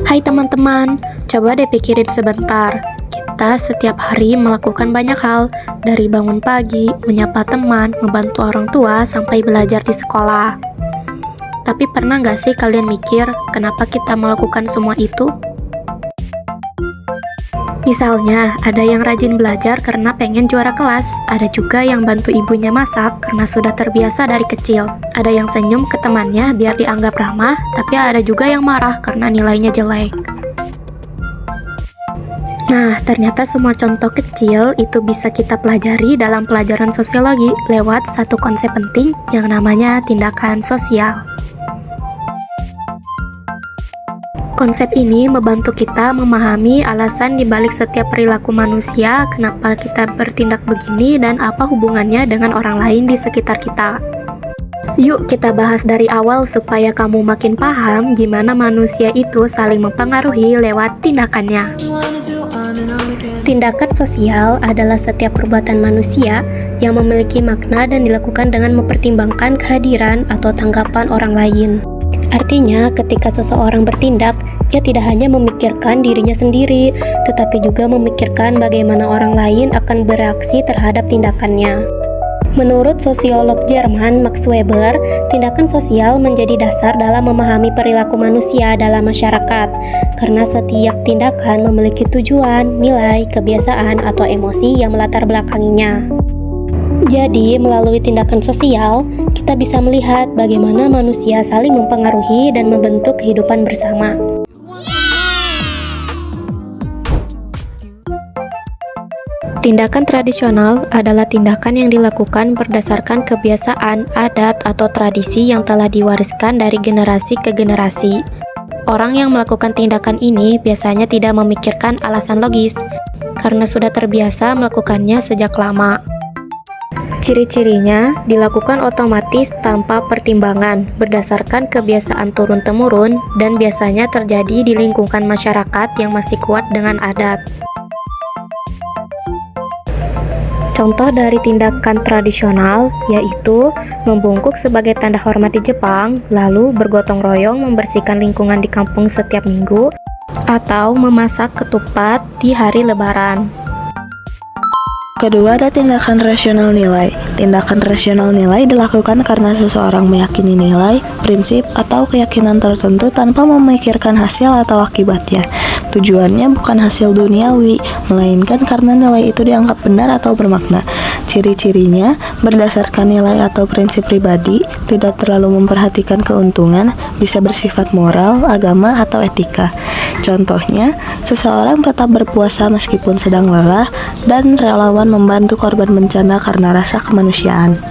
Hai teman-teman, coba deh pikirin sebentar. Kita setiap hari melakukan banyak hal, dari bangun pagi, menyapa teman, membantu orang tua, sampai belajar di sekolah. Tapi pernah nggak sih kalian mikir, kenapa kita melakukan semua itu? Misalnya, ada yang rajin belajar karena pengen juara kelas, ada juga yang bantu ibunya masak karena sudah terbiasa dari kecil, ada yang senyum ke temannya biar dianggap ramah, tapi ada juga yang marah karena nilainya jelek. Nah, ternyata semua contoh kecil itu bisa kita pelajari dalam pelajaran sosiologi lewat satu konsep penting yang namanya tindakan sosial. Konsep ini membantu kita memahami alasan dibalik setiap perilaku manusia, kenapa kita bertindak begini, dan apa hubungannya dengan orang lain di sekitar kita. Yuk kita bahas dari awal supaya kamu makin paham gimana manusia itu saling mempengaruhi lewat tindakannya. Tindakan sosial adalah setiap perbuatan manusia yang memiliki makna dan dilakukan dengan mempertimbangkan kehadiran atau tanggapan orang lain. Artinya, ketika seseorang bertindak, ia tidak hanya memikirkan dirinya sendiri, tetapi juga memikirkan bagaimana orang lain akan bereaksi terhadap tindakannya. Menurut sosiolog Jerman Max Weber, tindakan sosial menjadi dasar dalam memahami perilaku manusia dalam masyarakat, karena setiap tindakan memiliki tujuan, nilai, kebiasaan, atau emosi yang melatar belakanginya. Jadi, melalui tindakan sosial, kita bisa melihat bagaimana manusia saling mempengaruhi dan membentuk kehidupan bersama. Tindakan tradisional adalah tindakan yang dilakukan berdasarkan kebiasaan, adat, atau tradisi yang telah diwariskan dari generasi ke generasi. Orang yang melakukan tindakan ini biasanya tidak memikirkan alasan logis, karena sudah terbiasa melakukannya sejak lama. Ciri-cirinya dilakukan otomatis tanpa pertimbangan, berdasarkan kebiasaan turun-temurun, dan biasanya terjadi di lingkungan masyarakat yang masih kuat dengan adat. Contoh dari tindakan tradisional yaitu membungkuk sebagai tanda hormat di Jepang, lalu bergotong royong membersihkan lingkungan di kampung setiap minggu, atau memasak ketupat di hari Lebaran. Kedua, ada tindakan rasional nilai. Tindakan rasional nilai dilakukan karena seseorang meyakini nilai, prinsip, atau keyakinan tertentu tanpa memikirkan hasil atau akibatnya. Tujuannya bukan hasil duniawi, melainkan karena nilai itu dianggap benar atau bermakna. Ciri-cirinya berdasarkan nilai atau prinsip pribadi, tidak terlalu memperhatikan keuntungan, bisa bersifat moral, agama, atau etika. Contohnya, seseorang tetap berpuasa meskipun sedang lelah, dan relawan membantu korban bencana karena rasa kemanusiaan.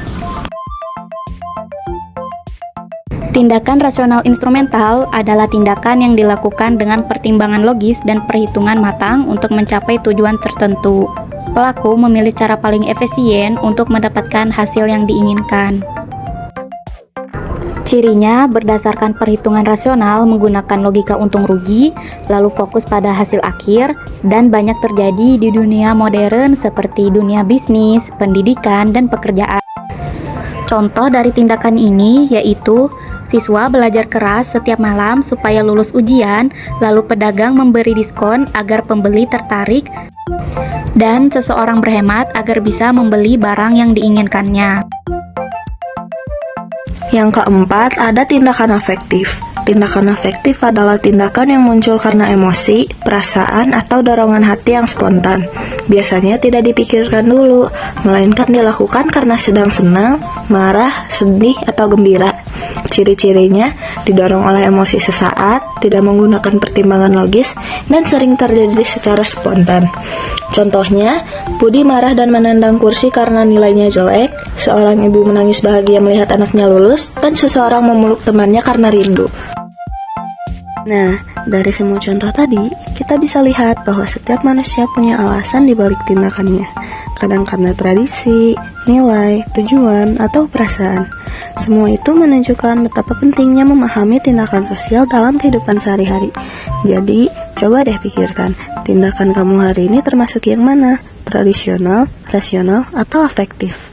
Tindakan rasional instrumental adalah tindakan yang dilakukan dengan pertimbangan logis dan perhitungan matang untuk mencapai tujuan tertentu. Pelaku memilih cara paling efisien untuk mendapatkan hasil yang diinginkan. Cirinya berdasarkan perhitungan rasional menggunakan logika untung rugi, lalu fokus pada hasil akhir, dan banyak terjadi di dunia modern seperti dunia bisnis, pendidikan, dan pekerjaan. Contoh dari tindakan ini yaitu siswa belajar keras setiap malam supaya lulus ujian, lalu pedagang memberi diskon agar pembeli tertarik, dan seseorang berhemat agar bisa membeli barang yang diinginkannya. Yang keempat, ada tindakan afektif. Tindakan afektif adalah tindakan yang muncul karena emosi, perasaan, atau dorongan hati yang spontan. Biasanya tidak dipikirkan dulu, melainkan dilakukan karena sedang senang, marah, sedih, atau gembira. Ciri-cirinya didorong oleh emosi sesaat, tidak menggunakan pertimbangan logis, dan sering terjadi secara spontan. Contohnya, Budi marah dan menendang kursi karena nilainya jelek, seorang ibu menangis bahagia melihat anaknya lulus, dan seseorang memeluk temannya karena rindu. Nah, dari semua contoh tadi, kita bisa lihat bahwa setiap manusia punya alasan di balik tindakannya. Kadang karena tradisi, nilai, tujuan, atau perasaan. Semua itu menunjukkan betapa pentingnya memahami tindakan sosial dalam kehidupan sehari-hari. Jadi, coba deh pikirkan, tindakan kamu hari ini termasuk yang mana? Tradisional, rasional, atau afektif?